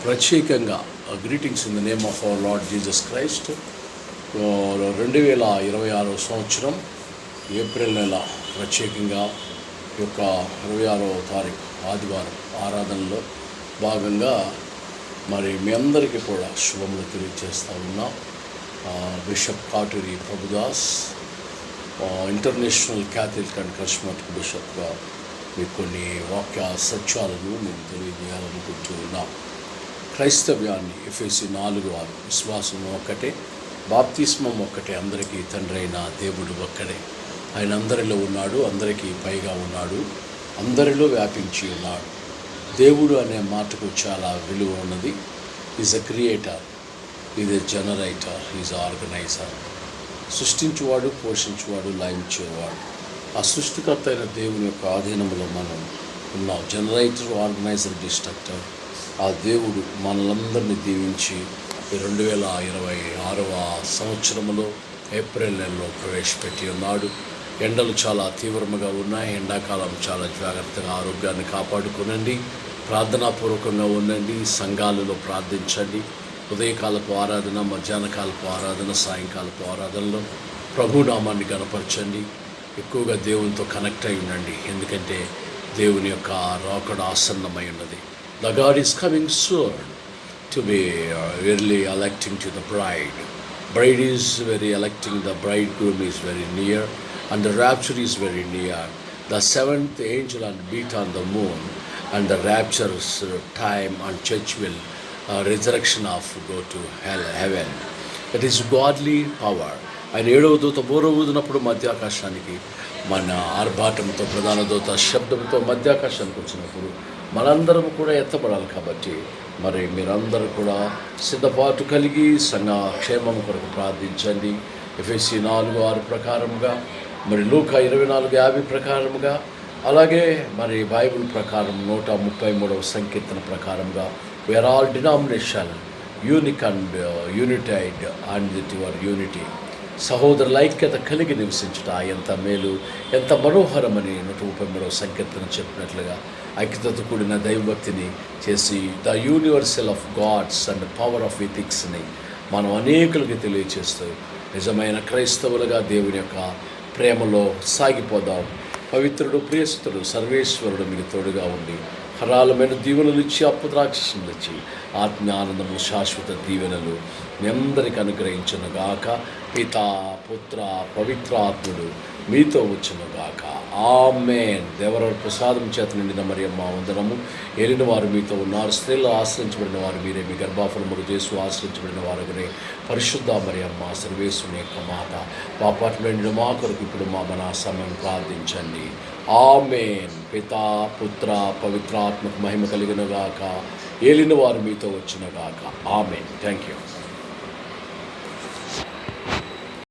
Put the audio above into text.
ప్రత్యేకంగా greetings in the name of our Lord Jesus Christ. 2026 సంవత్సరం April నెల ప్రత్యేకంగా ఈ యొక్క 26వ తారీఖు ఆదివారం ఆరాధనలో భాగంగా మరి మీ అందరికీ కూడా శుభములు తెలియజేస్తూ ఉన్నాం. Bishop Katuri Prabhudas international Catholic and charismatic బిషప్గా మీకు కొన్ని వాక్య సత్యాలను మేము తెలియజేయాలనుకుంటూ ఉన్నాం. క్రైస్తవ్యాన్ని ఎఫెసీ 4:6 విశ్వాసం ఒక్కటే, బాప్తిస్మం ఒక్కటే, అందరికీ తండ్రి అయిన దేవుడు ఒక్కడే. ఆయన అందరిలో ఉన్నాడు, అందరికీ పైగా ఉన్నాడు, అందరిలో వ్యాపించి ఉన్నాడు. దేవుడు అనే మాటకు చాలా విలువ ఉన్నది. Is a creator, is a generator, is organiser. సృష్టించువాడు, పోషించువాడు, లయించేవాడు. ఆ సృష్టికర్త అయిన దేవుని యొక్క ఆధీనంలో మనం ఉన్నాం. Generator, organiser, destructor. ఆ దేవుడు మనలందరినీ దీవించి 2026వ సంవత్సరంలో ఏప్రిల్ నెలలో ప్రవేశపెట్టి ఉన్నాడు. ఎండలు చాలా తీవ్రంగా ఉన్నాయి. ఎండాకాలం చాలా జాగ్రత్తగా ఆరోగ్యాన్ని కాపాడుకోనండి. ప్రార్థనాపూర్వకంగా ఉండండి. సంఘాలలో ప్రార్థించండి. ఉదయకాలపు ఆరాధన, మధ్యాహ్నకాలపు ఆరాధన, సాయంకాలపు ఆరాధనలో ప్రభునామాన్ని గణపరచండి. ఎక్కువగా దేవునితో కనెక్ట్ అయి ఉండండి. ఎందుకంటే దేవుని యొక్క రాకడ ఆసన్నమై ఉన్నది. The God is coming soon to be really electing to the bride. Bride is very electing, the bridegroom is very near, and the rapture is very near. The seventh angel and beat on the moon, and the rapture's time and church will resurrection of go to heaven. It is godly power. ఆయన 7వ దూత బూరూదినప్పుడు మధ్యాకాశానికి మన ఆర్భాటంతో, ప్రధాన దూత శబ్దంతో మధ్యాకాశానికి వచ్చినప్పుడు మనందరం కూడా ఎత్తబడాలి. కాబట్టి మరి మీరందరూ కూడా సిద్ధపాటు కలిగి సంఘ క్షేమం కొరకు ప్రార్థించండి. ఎఫెసీ 4:6 ప్రకారంగా, మరి లూకా 24:50 ప్రకారంగా, అలాగే మరి బైబిల్ ప్రకారం 133వ సంకీర్తన ప్రకారంగా where all denomination unique and united and with your unity. సహోదరుల ఐక్యత కలిగి నివసించుట ఎంత మేలు, ఎంత మనోహరమని 133వ సంకీర్తన చెప్పినట్లుగా ఐక్యతతో కూడిన దైవభక్తిని చేసి the universal of gods and power of ఎథిక్స్ని మనం అనేకులకి తెలియచేస్తూ నిజమైన క్రైస్తవులుగా దేవుని యొక్క ప్రేమలో సాగిపోదాం. పవిత్రుడు, ప్రియస్తుడు, సర్వేశ్వరుడు మీకు తోడుగా ఉండి హరాలమైన దీవెనలు ఇచ్చి, అప్పుద్రాక్షలు ఇచ్చి, ఆత్మీయానందము, శాశ్వత దీవెనలు మీ అందరికి అనుగ్రహించునుగాక. పితా, పుత్ర, పవిత్రాత్ముడు మీతో వచ్చునుగాక. ఆమేన్. దేవర ప్రసాదం చేత నిండిన మరియమ్మ వందనము. ఏలిన వారు మీతో ఉన్నారు. స్త్రీలు ఆశ్రయించబడిన వారు మీరే. మీ గర్భఫలములు చేసు ఆశ్రయించబడిన వారుగానే పరిశుద్ధ మరియమ్మ సర్వేశ్వరుని యొక్క మాత, పాపాత్మ నిండిన మా కొరకు ఇప్పుడు మా మన సమయం ప్రార్థించండి. ఆమేన్. పితా, పుత్ర, పవిత్రాత్మకు మహిమ కలిగినగాక. ఏలిన వారు మీతో వచ్చునుగాక. ఆమేన్. Thank you.